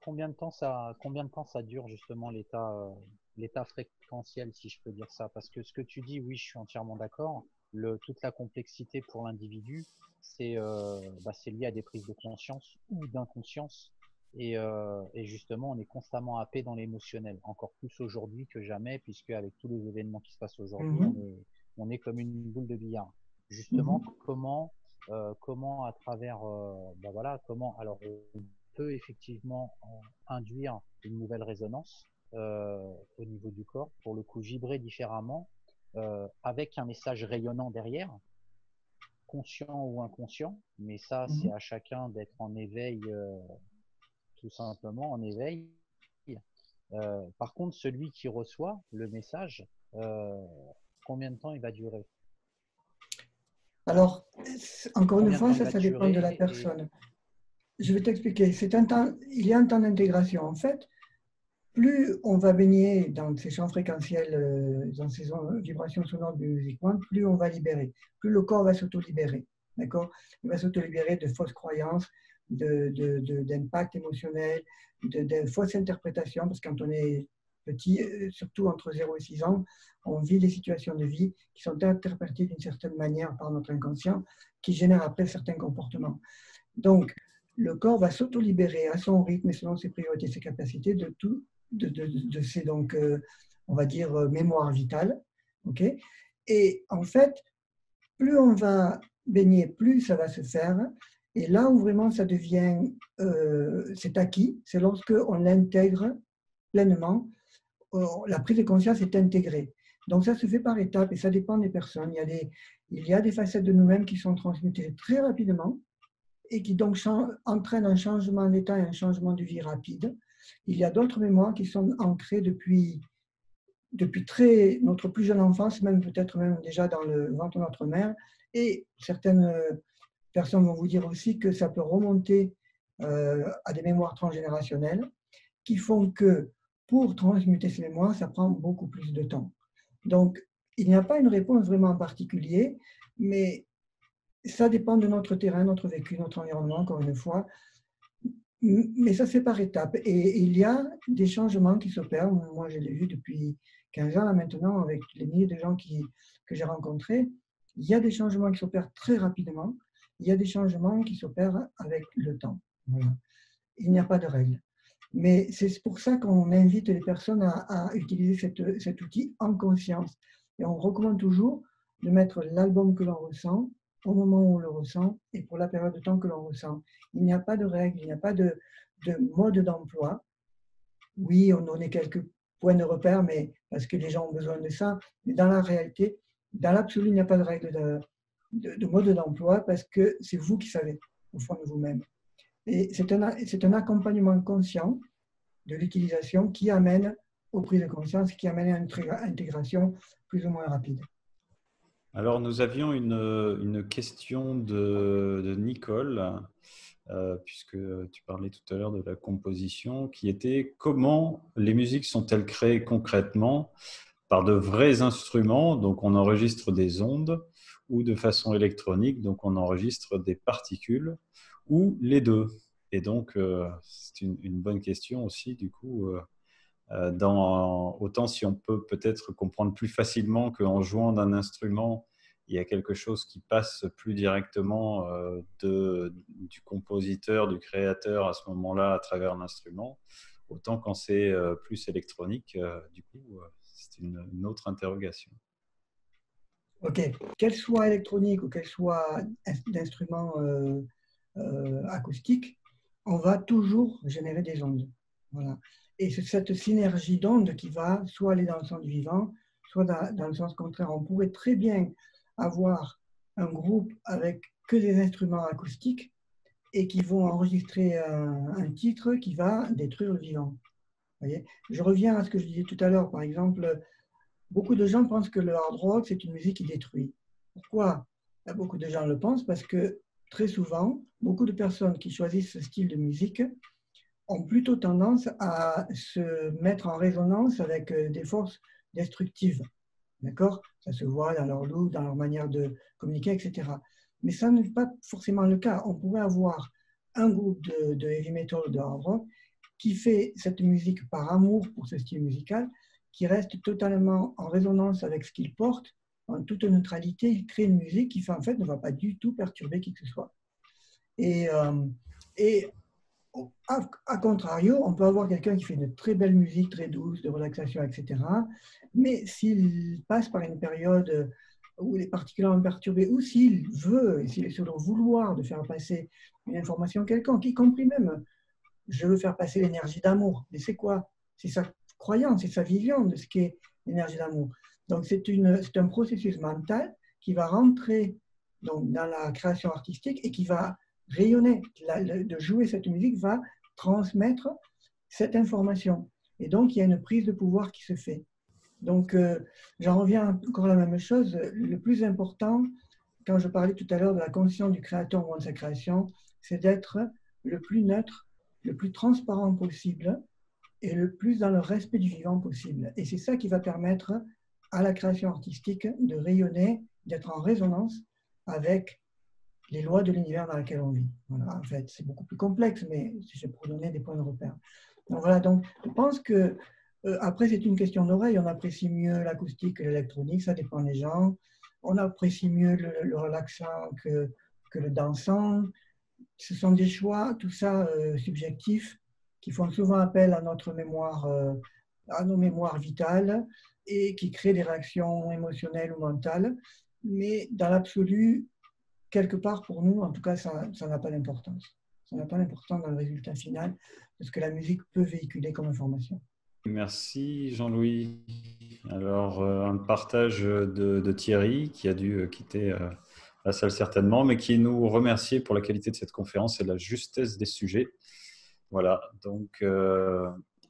combien de temps ça dure justement l'état fréquentiel, si je peux dire ça? Parce que ce que tu dis, oui, je suis entièrement d'accord. Toute la complexité pour l'individu, c'est lié à des prises de conscience ou d'inconscience. Et justement, on est constamment happé dans l'émotionnel, encore plus aujourd'hui que jamais, puisque avec tous les événements qui se passent aujourd'hui, Mhm, on est comme une boule de billard. Justement, mhm, comment à travers, voilà, alors on peut effectivement induire une nouvelle résonance au niveau du corps, pour le coup vibrer différemment, avec un message rayonnant derrière, conscient ou inconscient, mais ça c'est mhm. à chacun d'être en éveil, tout simplement en éveil. Par contre, celui qui reçoit le message, euh, combien de temps il va durer? Alors, encore une Combien de fois, temps il ça, va ça dépend de la durer et personne. Je vais t'expliquer. Il y a un temps d'intégration. En fait, plus on va baigner dans ces champs fréquentiels, dans ces vibrations sonores du music one, plus on va libérer, plus le corps va s'auto-libérer. D'accord? Il va s'auto-libérer de fausses croyances, d'impact émotionnel, de fausses interprétations, parce que quand on est petit, surtout entre 0 et 6 ans, on vit des situations de vie qui sont interprétées d'une certaine manière par notre inconscient, qui génèrent après certains comportements. Donc, le corps va s'auto-libérer à son rythme et selon ses priorités, ses capacités de tout, de ces, donc, on va dire, mémoire vitale. Okay, et en fait, plus on va baigner, plus ça va se faire. Et là où vraiment ça devient, c'est acquis, c'est lorsque on l'intègre pleinement, la prise de conscience est intégrée. Donc ça se fait par étapes et ça dépend des personnes. Il y a des facettes de nous-mêmes qui sont transmutées très rapidement et qui donc entraînent un changement d'état et un changement de vie rapide. Il y a d'autres mémoires qui sont ancrées depuis notre plus jeune enfance, même peut-être même déjà dans le ventre de notre mère. Et certaines personnes vont vous dire aussi que ça peut remonter à des mémoires transgénérationnelles qui font que pour transmuter ces mémoires, ça prend beaucoup plus de temps. Donc, il n'y a pas une réponse vraiment en particulier, mais ça dépend de notre terrain, notre vécu, notre environnement, encore une fois. Mais ça se fait par étapes. Et il y a des changements qui s'opèrent. Moi, je l'ai vu depuis 15 ans là, maintenant, avec les milliers de gens que j'ai rencontrés. Il y a des changements qui s'opèrent très rapidement. Il y a des changements qui s'opèrent avec le temps. Voilà. Il n'y a pas de règle. Mais c'est pour ça qu'on invite les personnes à utiliser cet outil en conscience. Et on recommande toujours de mettre l'album que l'on ressent au moment où on le ressent et pour la période de temps que l'on ressent. Il n'y a pas de règle, il n'y a pas de mode d'emploi. Oui, on en est quelques points de repère, mais parce que les gens ont besoin de ça. Mais dans la réalité, dans l'absolu, il n'y a pas de règle de mode d'emploi parce que c'est vous qui savez au fond de vous-même. Et c'est un accompagnement conscient de l'utilisation qui amène aux prises de conscience, qui amène à une intégration plus ou moins rapide. Alors, nous avions une question de Nicole, puisque tu parlais tout à l'heure de la composition, qui était: comment les musiques sont-elles créées concrètement? Par de vrais instruments, donc on enregistre des ondes, ou de façon électronique, donc on enregistre des particules, ou les deux? Et donc, c'est une bonne question aussi, du coup. Autant si on peut peut-être comprendre plus facilement qu'en jouant d'un instrument, il y a quelque chose qui passe plus directement du compositeur, du créateur à ce moment-là à travers l'instrument, autant quand c'est plus électronique, du coup, c'est une autre interrogation. OK. Qu'elle soit électronique ou qu'elle soit d'instruments acoustiques, on va toujours générer des ondes. Voilà. Et c'est cette synergie d'ondes qui va soit aller dans le sens du vivant, soit dans le sens contraire. On pourrait très bien avoir un groupe avec que des instruments acoustiques et qui vont enregistrer un titre qui va détruire le vivant. Voyez, je reviens à ce que je disais tout à l'heure. Par exemple, beaucoup de gens pensent que le hard rock, c'est une musique qui détruit. Pourquoi beaucoup de gens le pensent? Parce que très souvent, beaucoup de personnes qui choisissent ce style de musique ont plutôt tendance à se mettre en résonance avec des forces destructives. D'accord? Ça se voit dans leur look, dans leur manière de communiquer, etc. Mais ça n'est pas forcément le cas. On pourrait avoir un groupe de heavy metal, de hard rock, qui fait cette musique par amour pour ce style musical, qui reste totalement en résonance avec ce qu'il porte, en toute neutralité. Il crée une musique qui, en fait, ne va pas du tout perturber qui que ce soit. Et à contrario, on peut avoir quelqu'un qui fait une très belle musique, très douce, de relaxation, etc. Mais s'il passe par une période où il est particulièrement perturbé, ou s'il veut, et s'il est sur le vouloir de faire passer une information quelconque, y compris même, je veux faire passer l'énergie d'amour. Mais c'est quoi? C'est sa croyance, c'est sa vision de ce qu'est l'énergie d'amour. Donc c'est un processus mental qui va rentrer donc, dans la création artistique et qui va rayonner, de jouer cette musique va transmettre cette information. Et donc, il y a une prise de pouvoir qui se fait. Donc, j'en reviens encore à la même chose. Le plus important, quand je parlais tout à l'heure de la conscience du créateur au moment de sa création, c'est d'être le plus neutre, le plus transparent possible et le plus dans le respect du vivant possible. Et c'est ça qui va permettre à la création artistique de rayonner, d'être en résonance avec les lois de l'univers dans lequel on vit. Voilà, en fait, c'est beaucoup plus complexe, mais c'est pour donner des points de repère. Donc voilà, donc je pense que après c'est une question d'oreille. On apprécie mieux l'acoustique que l'électronique, ça dépend des gens. On apprécie mieux le relaxant que le dansant. Ce sont des choix, tout ça subjectifs, qui font souvent appel à notre mémoire, à nos mémoires vitales et qui créent des réactions émotionnelles ou mentales. Mais dans l'absolu, quelque part, pour nous, en tout cas, ça n'a pas d'importance. Ça n'a pas d'importance dans le résultat final de ce que la musique peut véhiculer comme information. Merci Jean-Louis. Alors, un partage de Thierry qui a dû quitter la salle certainement, mais qui nous remercie pour la qualité de cette conférence et la justesse des sujets. Voilà, donc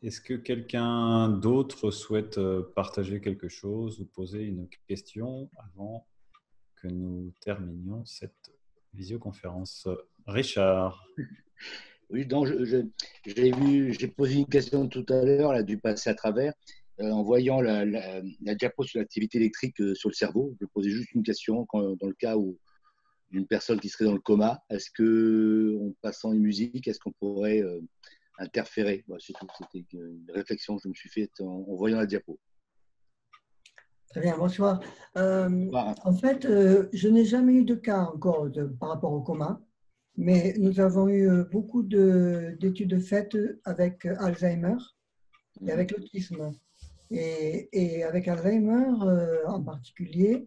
est-ce que quelqu'un d'autre souhaite partager quelque chose ou poser une question avant que nous terminions cette visioconférence? Richard. Oui, donc j'ai posé une question tout à l'heure, elle a dû passer à travers. En voyant la diapo sur l'activité électrique sur le cerveau, je posais juste une question dans le cas où une personne qui serait dans le coma, est-ce que, en passant une musique, est-ce qu'on pourrait interférer? Voilà, c'est tout. C'était une réflexion que je me suis faite en voyant la diapo. Très bien, bonsoir. Voilà. En fait, je n'ai jamais eu de cas encore par rapport au coma, mais nous avons eu beaucoup d'études faites avec Alzheimer et avec l'autisme. Et avec Alzheimer en particulier,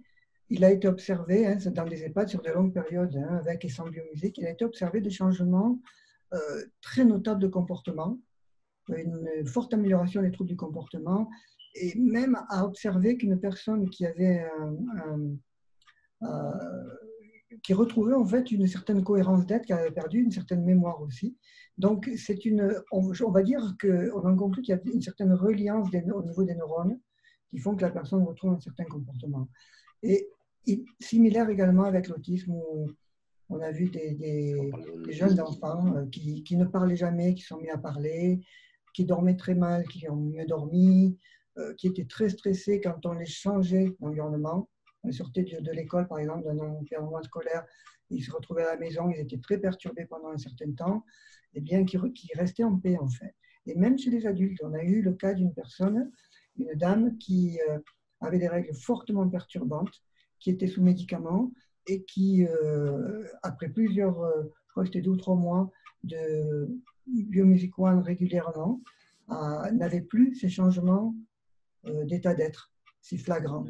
il a été observé, hein, dans des EHPAD sur de longues périodes, hein, avec et sans biomusique, il a été observé des changements très notables de comportement, une forte amélioration des troubles du comportement, et même à observer qu'une personne qui avait qui retrouvait en fait une certaine cohérence d'être, qui avait perdu une certaine mémoire aussi. Donc, on va dire qu'on en conclut qu'il y a une certaine reliance au niveau des neurones qui font que la personne retrouve un certain comportement. Et similaire également avec l'autisme, où on a vu des jeunes enfants qui ne parlaient jamais, qui sont mis à parler, qui dormaient très mal, qui ont mieux dormi, qui étaient très stressés quand on les changeait d'environnement. On sortait de l'école, par exemple, d'un environnement scolaire, ils se retrouvaient à la maison, ils étaient très perturbés pendant un certain temps, et bien qui restaient en paix, en fait. Et même chez les adultes, on a eu le cas d'une personne, une dame qui avait des règles fortement perturbantes, qui était sous médicaments, et qui, après plusieurs, je crois que c'était 2 ou 3 mois de Biomusic One régulièrement, n'avait plus ces changements d'état d'être si flagrants.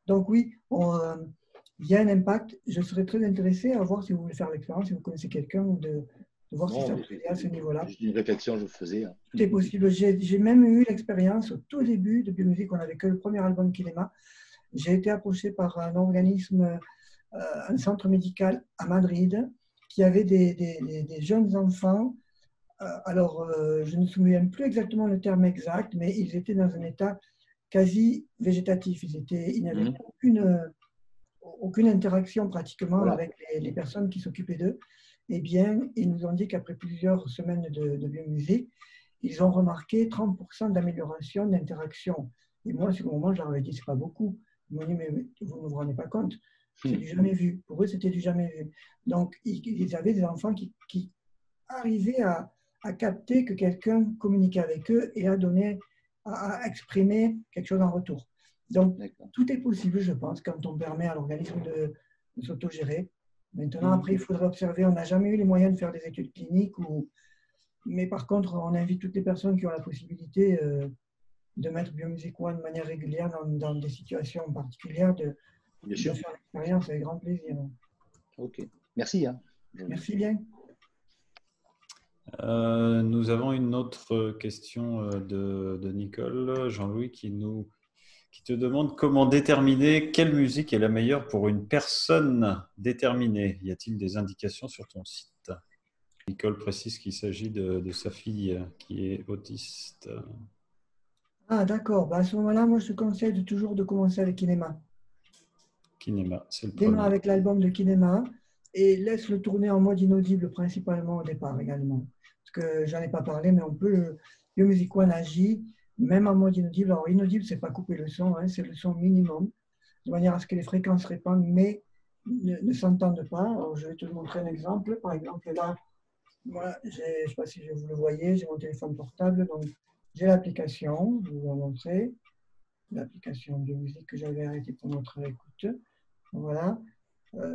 Donc oui, il y a un impact. Je serais très intéressé à voir si vous voulez faire l'expérience, si vous connaissez quelqu'un, de voir si ça peut aller à ce niveau-là. Juste une réflexion, je faisais. C'est possible. J'ai même eu l'expérience au tout début de Biomusic, on n'avait que le premier album Kinema. J'ai été approché par un organisme, un centre médical à Madrid, qui avait des jeunes enfants. Alors, je ne me souviens plus exactement le terme exact, mais ils étaient dans un état quasi végétatif. Ils n'avaient aucune interaction pratiquement avec les personnes qui s'occupaient d'eux. Eh bien, ils nous ont dit qu'après plusieurs semaines de biomusique, ils ont remarqué 30% d'amélioration d'interaction. Et moi, sur le moment, je leur avais dit, c'est pas beaucoup. Ils m'ont dit, mais vous ne vous rendez pas compte, c'est du jamais vu. Pour eux, c'était du jamais vu. Donc, ils avaient des enfants qui arrivaient à capter que quelqu'un communiquait avec eux et à exprimer quelque chose en retour. Donc, tout est possible, je pense, quand on permet à l'organisme de s'autogérer. Maintenant, après, il faudrait observer. On n'a jamais eu les moyens de faire des études cliniques, mais par contre, on invite toutes les personnes qui ont la possibilité de mettre Biomusic One de manière régulière dans des situations particulières, de faire l'expérience avec grand plaisir. Ok, merci. Merci bien. Nous avons une autre question de Nicole, Jean-Louis, qui te demande comment déterminer quelle musique est la meilleure pour une personne déterminée. Y a-t-il des indications sur ton site? Nicole précise qu'il s'agit de sa fille qui est autiste. Ah, d'accord. À ce moment-là, moi, je te conseille toujours de commencer avec Kinema. Kinema, c'est le Démarre premier. avec l'album de Kinema et laisse-le tourner en mode inaudible principalement au départ également. Parce que j'en ai pas parlé, mais on peut, Biomusic One agit même en mode inaudible. Alors, inaudible, c'est pas couper le son, c'est le son minimum, de manière à ce que les fréquences répandent, mais ne s'entendent pas. Alors, je vais te montrer un exemple. Par exemple, là, moi, je ne sais pas si vous le voyez, j'ai mon téléphone portable, donc j'ai l'application, je vais vous la montrer, l'application de musique que j'avais arrêtée pour notre écoute. Voilà.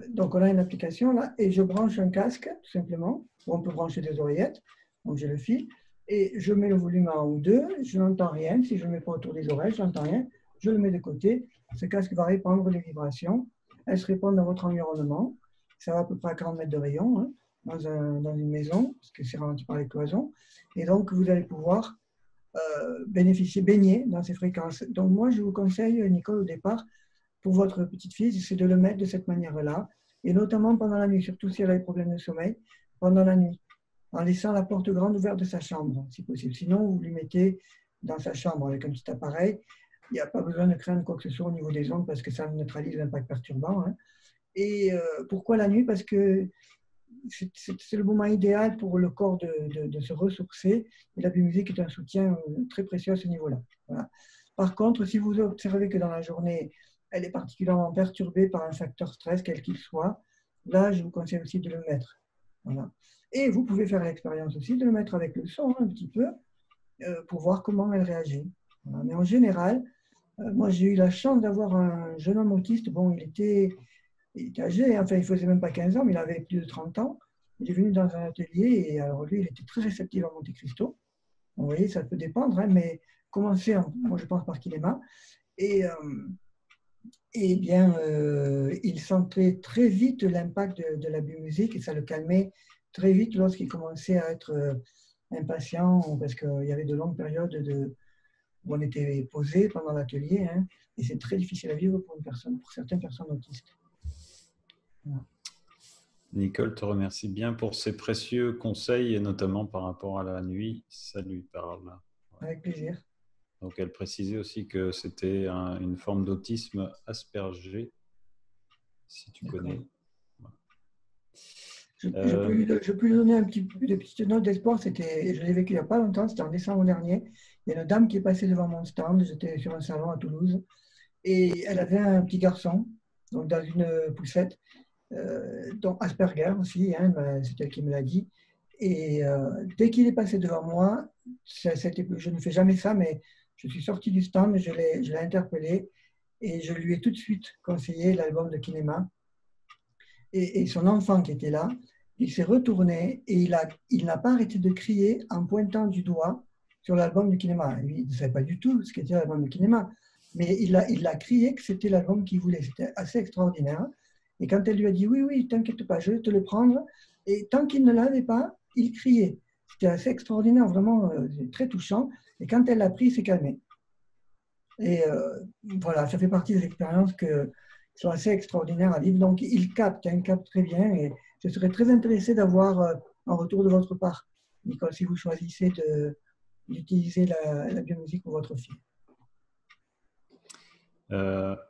Donc, on a une application là, et je branche un casque, tout simplement. On peut brancher des oreillettes, donc j'ai le fil, et je mets le volume à 1 ou 2, je n'entends rien. Si je ne le mets pas autour des oreilles, je n'entends rien. Je le mets de côté. Ce casque va répandre les vibrations. Elles se répandent dans votre environnement. Ça va à peu près à 40 mètres de rayon, dans une maison, parce que c'est ralenti par les cloisons. Et donc, vous allez pouvoir baigner dans ces fréquences. Donc, moi, je vous conseille, Nicole, au départ, pour votre petite fille, c'est de le mettre de cette manière-là, et notamment pendant la nuit, surtout si elle a des problèmes de sommeil, pendant la nuit, en laissant la porte grande ouverte de sa chambre, si possible. Sinon, vous lui mettez dans sa chambre avec un petit appareil. Il n'y a pas besoin de craindre quoi que ce soit au niveau des ondes parce que ça neutralise l'impact perturbant. Et pourquoi la nuit? Parce que c'est le moment idéal pour le corps de se ressourcer. Et la biomusique est un soutien très précieux à ce niveau-là. Voilà. Par contre, si vous observez que dans la journée, elle est particulièrement perturbée par un facteur stress, quel qu'il soit, là, je vous conseille aussi de le mettre. Voilà. Et vous pouvez faire l'expérience aussi de le mettre avec le son un petit peu pour voir comment elle réagit. Voilà. Mais en général, moi, j'ai eu la chance d'avoir un jeune homme autiste. Bon, il était âgé, enfin, il ne faisait même pas 15 ans, mais il avait plus de 30 ans. Il est venu dans un atelier et alors lui, il était très réceptif à Monte Cristo. Vous voyez, ça peut dépendre, mais commencer, moi je pense par Kinema. Et bien, il sentait très vite l'impact de la biomusique et ça le calmait très vite lorsqu'il commençait à être impatient parce qu'il y avait de longues périodes où on était posé pendant l'atelier et c'est très difficile à vivre pour certaines personnes autistes. Voilà. Nicole te remercie bien pour ses précieux conseils et notamment par rapport à la nuit, ça lui parle. Avec plaisir. Donc elle précisait aussi que c'était une forme d'autisme Asperger, si tu connais. Voilà. Je peux lui donner un petit peu de petites notes d'espoir. Je l'ai vécu il n'y a pas longtemps, c'était en décembre dernier. Il y a une dame qui est passée devant mon stand, j'étais sur un salon à Toulouse, et elle avait un petit garçon, donc dans une poussette, dont Asperger aussi, c'est elle qui me l'a dit. Et dès qu'il est passé devant moi, je ne fais jamais ça, mais je suis sorti du stand, je l'ai interpellé et je lui ai tout de suite conseillé l'album de Kinema. Et son enfant qui était là, il s'est retourné et il n'a pas arrêté de crier en pointant du doigt sur l'album de Kinema. Lui, il ne savait pas du tout ce qu'était l'album de Kinema, mais il a crié que c'était l'album qu'il voulait. C'était assez extraordinaire. Et quand elle lui a dit « Oui, oui, t'inquiète pas, je vais te le prendre », et tant qu'il ne l'avait pas, il criait. C'était assez extraordinaire, vraiment très touchant. Et quand elle l'a pris, il s'est calmé. Et voilà, ça fait partie des expériences qui sont assez extraordinaires à vivre. Donc, il capte très bien. Et je serais très intéressé d'avoir un retour de votre part, Nicole, si vous choisissez d'utiliser la biomusique pour votre fille.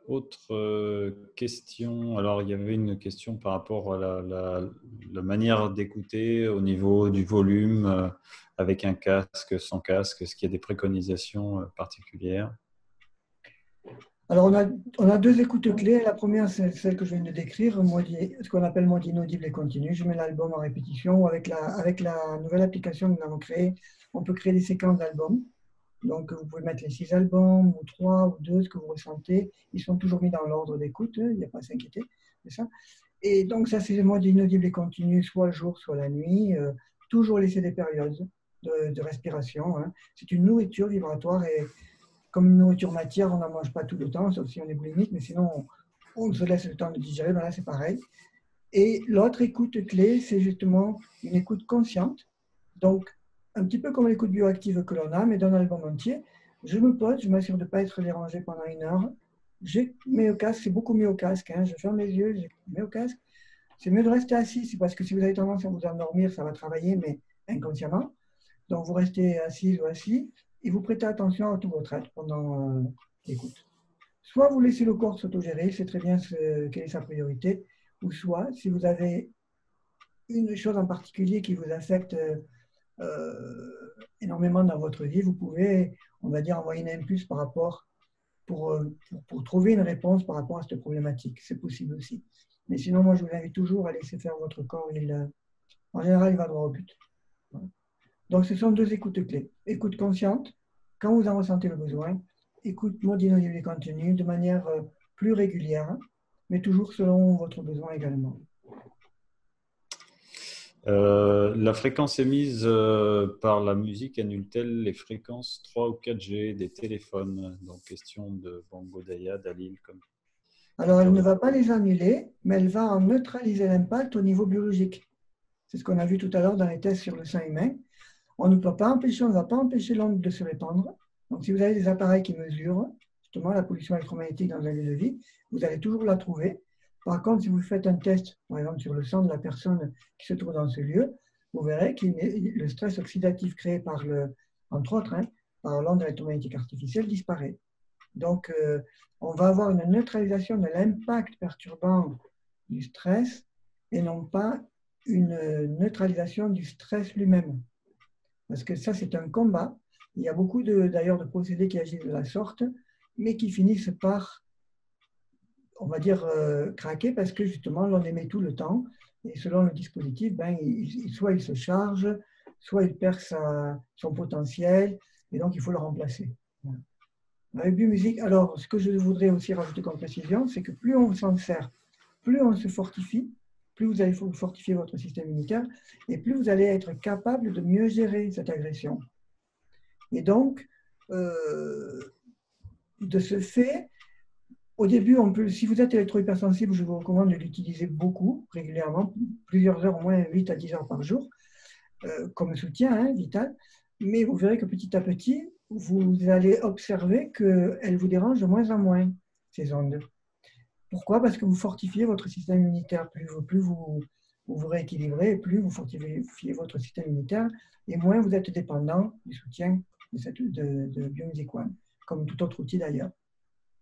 Autre question, alors il y avait une question par rapport à la manière d'écouter au niveau du volume, avec un casque, sans casque, est-ce qu'il y a des préconisations particulières? Alors, on a deux écoutes clés. La première, c'est celle que je viens de décrire, ce qu'on appelle mode inaudible et continu. Je mets l'album en répétition. Avec la nouvelle application que nous avons créée, on peut créer des séquences d'albums. Donc, vous pouvez mettre les 6 albums, ou 3, ou 2, ce que vous ressentez. Ils sont toujours mis dans l'ordre d'écoute, il n'y a pas à s'inquiéter. C'est ça. Et donc, ça, c'est le mode inaudible et continu, soit le jour, soit la nuit. Toujours laisser des périodes de respiration. Hein. C'est une nourriture vibratoire et comme une nourriture matière, on n'en mange pas tout le temps, sauf si on est boulimique, mais sinon, on se laisse le temps de digérer. Ben là, c'est pareil. Et l'autre écoute clé, c'est justement une écoute consciente. Donc, un petit peu comme l'écoute bioactive que l'on a, mais d'un album entier. Je me pose, je m'assure de ne pas être dérangé pendant 1 heure. Je mets au casque, c'est beaucoup mieux au casque. Hein. Je ferme les yeux, je mets au casque. C'est mieux de rester assis, c'est parce que si vous avez tendance à vous endormir, ça va travailler, mais inconsciemment. Donc, vous restez assis ou assis et vous prêtez attention à tout votre être pendant l'écoute. Soit vous laissez le corps s'autogérer, c'est très bien quelle est sa priorité, ou soit, si vous avez une chose en particulier qui vous affecte énormément dans votre vie, vous pouvez, on va dire, envoyer un impulse par rapport pour trouver une réponse par rapport à cette problématique. C'est possible aussi. Mais sinon, moi, je vous invite toujours à laisser faire votre corps. En général, il va droit au but. Voilà. Donc, ce sont 2 écoutes clés. Écoute consciente, quand vous en ressentez le besoin. Écoute mode inaudible et continu de manière plus régulière, mais toujours selon votre besoin également. La fréquence émise par la musique annule-t-elle les fréquences 3 ou 4G des téléphones? Donc, question de Bango Daya, Dalil. Alors, elle ne va pas les annuler, mais elle va en neutraliser l'impact au niveau biologique. C'est ce qu'on a vu tout à l'heure dans les tests sur le sang humain. On ne va pas empêcher l'onde de se répandre. Donc, si vous avez des appareils qui mesurent justement la pollution électromagnétique dans un lieu de vie, vous allez toujours la trouver. Par contre, si vous faites un test, par exemple sur le sang de la personne qui se trouve dans ce lieu, vous verrez que le stress oxydatif créé entre autres, par l'onde électromagnétique artificielle disparaît. Donc, on va avoir une neutralisation de l'impact perturbant du stress et non pas une neutralisation du stress lui-même. Parce que ça, c'est un combat. Il y a beaucoup d'ailleurs de procédés qui agissent de la sorte, mais qui finissent par, on va dire, craquer parce que justement, l'on émet tout le temps. Et selon le dispositif, soit il se charge, soit il perd son potentiel, et donc il faut le remplacer. Voilà. Avec Biomusique, alors, ce que je voudrais aussi rajouter comme précision, c'est que plus on s'en sert, plus on se fortifie, plus vous allez fortifier votre système immunitaire, et plus vous allez être capable de mieux gérer cette agression. Et donc, de ce fait, au début, si vous êtes électro-hypersensible, je vous recommande de l'utiliser beaucoup, régulièrement, plusieurs heures, au moins 8 à 10 heures par jour, comme soutien vital. Mais vous verrez que petit à petit, vous allez observer qu'elles vous dérangent de moins en moins, ces ondes. Pourquoi? Parce que vous fortifiez votre système immunitaire. Plus vous rééquilibrez, plus vous fortifiez votre système immunitaire, et moins vous êtes dépendant du soutien de Biomusic One, comme tout autre outil d'ailleurs.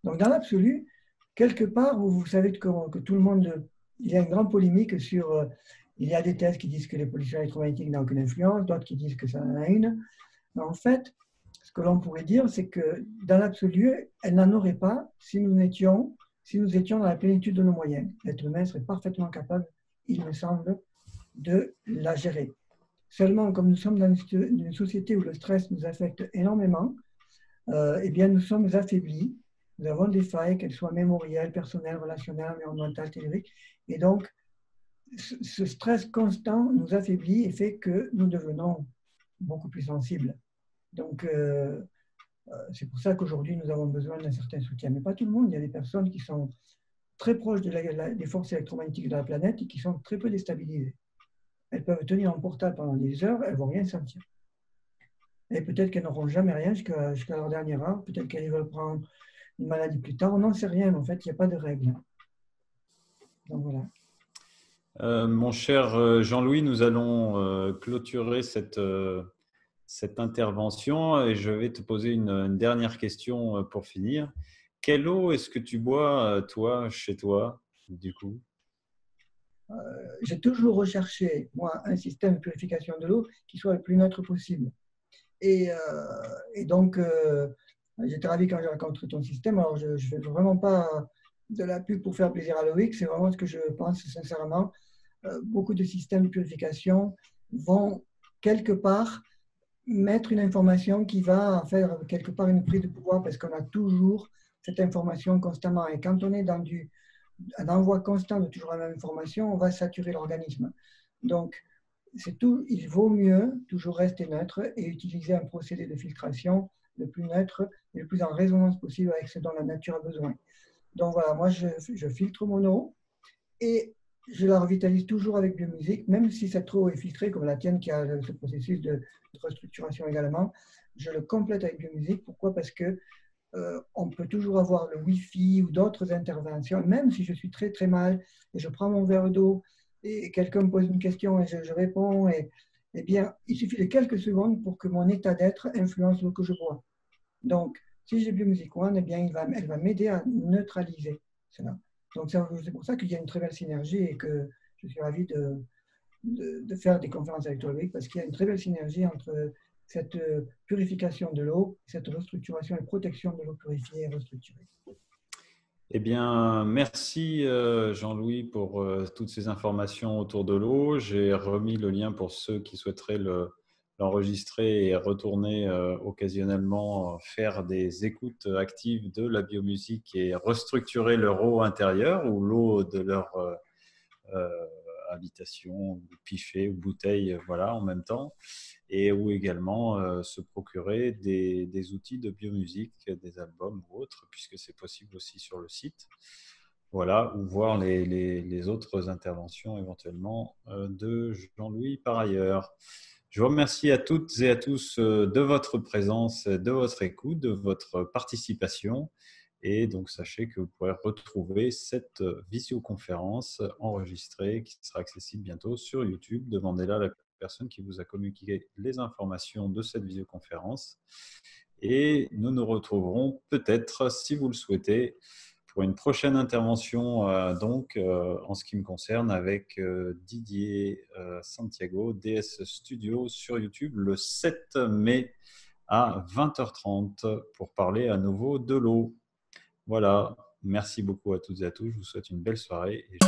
Donc, dans l'absolu, quelque part, vous savez que tout le monde, il y a une grande polémique sur, il y a des thèses qui disent que les pollutions électromagnétiques n'ont aucune influence, d'autres qui disent que ça en a une. Mais en fait, ce que l'on pourrait dire, c'est que dans l'absolu, elles n'en auraient pas si nous étions dans la plénitude de nos moyens. L'être humain serait parfaitement capable, il me semble, de la gérer. Seulement, comme nous sommes dans une société où le stress nous affecte énormément, eh bien, nous sommes affaiblis. Nous avons des failles, qu'elles soient mémorielles, personnelles, relationnelles, environnementales, théoriques. Et donc, ce stress constant nous affaiblit et fait que nous devenons beaucoup plus sensibles. Donc, c'est pour ça qu'aujourd'hui, nous avons besoin d'un certain soutien. Mais pas tout le monde. Il y a des personnes qui sont très proches des forces électromagnétiques de la planète et qui sont très peu déstabilisées. Elles peuvent tenir en portable pendant des heures, elles ne vont rien sentir. Et peut-être qu'elles n'auront jamais rien jusqu'à leur dernière heure. Peut-être qu'elles veulent prendre une maladie plus tard. On n'en sait rien, mais en fait, il n'y a pas de règle. Donc voilà. Mon cher Jean-Louis, nous allons clôturer cette intervention et je vais te poser une dernière question pour finir. Quelle eau est-ce que tu bois, toi, chez toi, du coup? J'ai toujours recherché, moi, un système de purification de l'eau qui soit le plus neutre possible. Et donc, J'étais ravi quand j'ai rencontré ton système. Alors, je ne fais vraiment pas de la pub pour faire plaisir à Loïc, c'est vraiment ce que je pense sincèrement. Beaucoup de systèmes de purification vont quelque part mettre une information qui va faire quelque part une prise de pouvoir parce qu'on a toujours cette information constamment. Et quand on est dans un envoi constant de toujours la même information, on va saturer l'organisme. Donc, c'est tout, il vaut mieux toujours rester neutre et utiliser un procédé de filtration le plus neutre et le plus en résonance possible avec ce dont la nature a besoin. Donc voilà, moi je filtre mon eau et je la revitalise toujours avec biomusique, même si cette eau est filtrée comme la tienne qui a ce processus de restructuration également, je le complète avec biomusique. Pourquoi? Parce que on peut toujours avoir le Wi-Fi ou d'autres interventions, même si je suis très très mal et je prends mon verre d'eau et quelqu'un me pose une question et je réponds, eh bien, il suffit de quelques secondes pour que mon état d'être influence l'eau que je bois. Donc, si j'ai Biomusic One, eh bien, elle va m'aider à neutraliser cela. Donc, c'est pour ça qu'il y a une très belle synergie et que je suis ravi de faire des conférences avec toi, Loïc, parce qu'il y a une très belle synergie entre cette purification de l'eau, cette restructuration et protection de l'eau purifiée et restructurée. Eh bien, merci Jean-Louis pour toutes ces informations autour de l'eau. J'ai remis le lien pour ceux qui souhaiteraient l'enregistrer et retourner occasionnellement faire des écoutes actives de la biomusique et restructurer leur eau intérieure ou l'eau de leur habitation, ou pichet ou bouteille, voilà, en même temps, et ou également se procurer des outils de biomusique, des albums ou autres, puisque c'est possible aussi sur le site. Voilà, ou voir les autres interventions éventuellement de Jean-Louis par ailleurs. Je vous remercie à toutes et à tous de votre présence, de votre écoute, de votre participation. Et donc, sachez que vous pourrez retrouver cette visioconférence enregistrée qui sera accessible bientôt sur YouTube. Demandez-la à la personne qui vous a communiqué les informations de cette visioconférence. Et nous nous retrouverons peut-être, si vous le souhaitez, pour une prochaine intervention, en ce qui me concerne, avec Didier Santiago, DS Studio sur YouTube, le 7 mai à 20h30 pour parler à nouveau de l'eau. Voilà, merci beaucoup à toutes et à tous. Je vous souhaite une belle soirée. Et